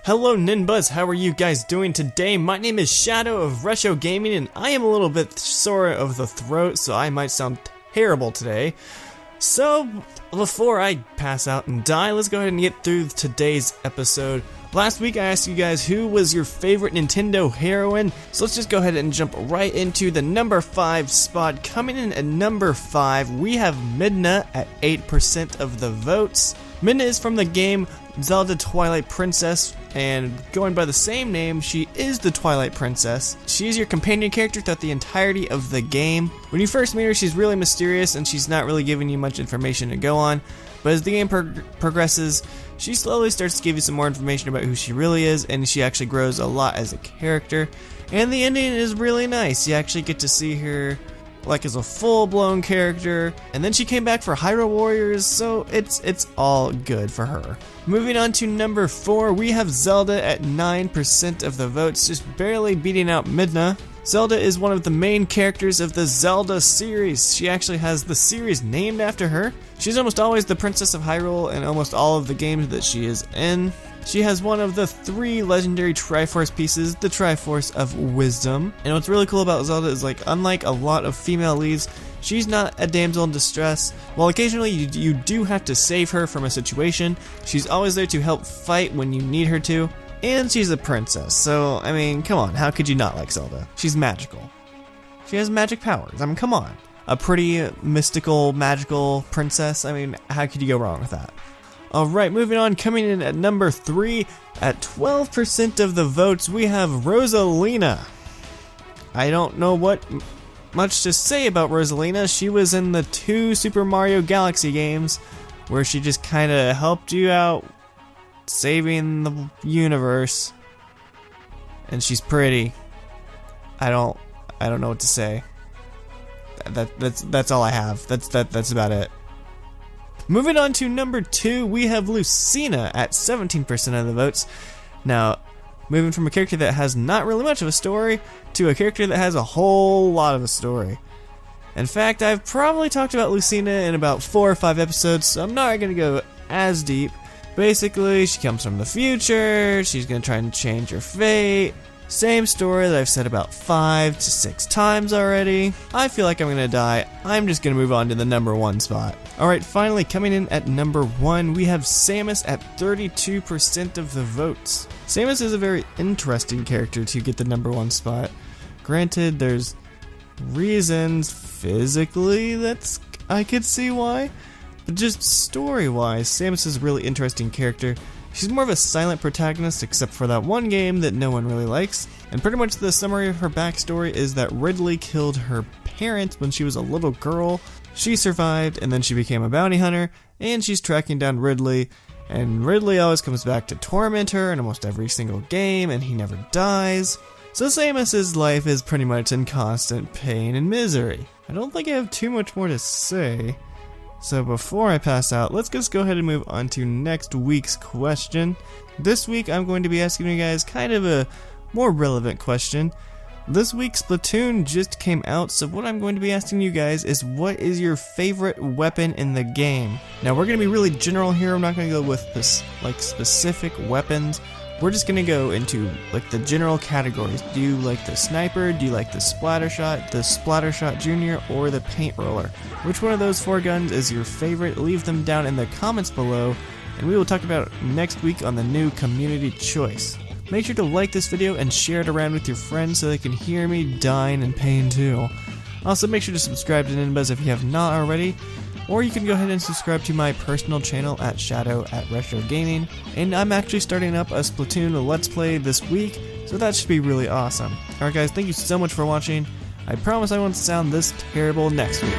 Hello NinBuzz, how are you guys doing today? My name is Shadow of Resho Gaming and I am a little bit sore of the throat, so I might sound terrible today. So, before I pass out and die, let's go ahead and get through today's episode. Last week I asked you guys who was your favorite Nintendo heroine, so let's just go ahead and jump right into the number 5 spot. Coming in at number 5, we have Midna at 8% of the votes. Midna is from the game Zelda Twilight Princess, and going by the same name, she is the Twilight Princess. She is your companion character throughout the entirety of the game. When you first meet her, she's really mysterious and she's not really giving you much information to go on, but as the game progresses, she slowly starts to give you some more information about who she really is, and she actually grows a lot as a character. And the ending is really nice. You actually get to see her like as a full-blown character, and then she came back for Hyrule Warriors, so it's all good for her. Moving on to number 4, we have Zelda at 9% of the votes, just barely beating out Midna. Zelda is one of the main characters of the Zelda series. She actually has the series named after her. She's almost always the Princess of Hyrule in almost all of the games that she is in. She has one of the 3 legendary Triforce pieces, the Triforce of Wisdom. And what's really cool about Zelda is, like, unlike a lot of female leads, she's not a damsel in distress. While occasionally you do have to save her from a situation, she's always there to help fight when you need her to. And she's a princess, so, I mean, come on, how could you not like Zelda? She's magical. She has magic powers, I mean, come on. A pretty mystical, magical princess, I mean, how could you go wrong with that? Alright, moving on, coming in at number 3, at 12% of the votes, we have Rosalina. I don't know what much to say about Rosalina. She was in the 2 Super Mario Galaxy games, where she just kinda helped you out, saving the universe. And she's pretty. I don't know what to say. That's all I have. That's about it. Moving on to number 2, we have Lucina at 17% of the votes. Now, moving from a character that has not really much of a story to a character that has a whole lot of a story. In fact, I've probably talked about Lucina in about 4 or 5 episodes, so I'm not going to go as deep. Basically, she comes from the future, she's going to try and change her fate. Same story that I've said about 5 to 6 times already. I feel like I'm gonna die. I'm just gonna move on to the number 1 spot. Alright, finally coming in at number 1, we have Samus at 32% of the votes. Samus is a very interesting character to get the number 1 spot. Granted, there's reasons physically I could see why, but just story-wise, Samus is a really interesting character. She's more of a silent protagonist, except for that one game that no one really likes. And pretty much the summary of her backstory is that Ridley killed her parents when she was a little girl. She survived, and then she became a bounty hunter, and she's tracking down Ridley. And Ridley always comes back to torment her in almost every single game, and he never dies. So Samus's life is pretty much in constant pain and misery. I don't think I have too much more to say. So before I pass out, let's just go ahead and move on to next week's question. This week I'm going to be asking you guys kind of a more relevant question. This week Splatoon just came out, so what I'm going to be asking you guys is, what is your favorite weapon in the game? Now we're going to be really general here. I'm not going to go with this like specific weapons. We're just going to go into like the general categories. Do you like the sniper? Do you like the Splattershot Junior, or the paint roller? Which one of those 4 guns is your favorite? Leave them down in the comments below, and we will talk about it next week on the new community choice. Make sure to like this video and share it around with your friends so they can hear me dying in pain too. Also, make sure to subscribe to NinBuzz if you have not already. Or you can go ahead and subscribe to my personal channel at Shadow@Resho Gaming. And I'm actually starting up a Splatoon Let's Play this week, so that should be really awesome. Alright guys, thank you so much for watching. I promise I won't sound this terrible next week.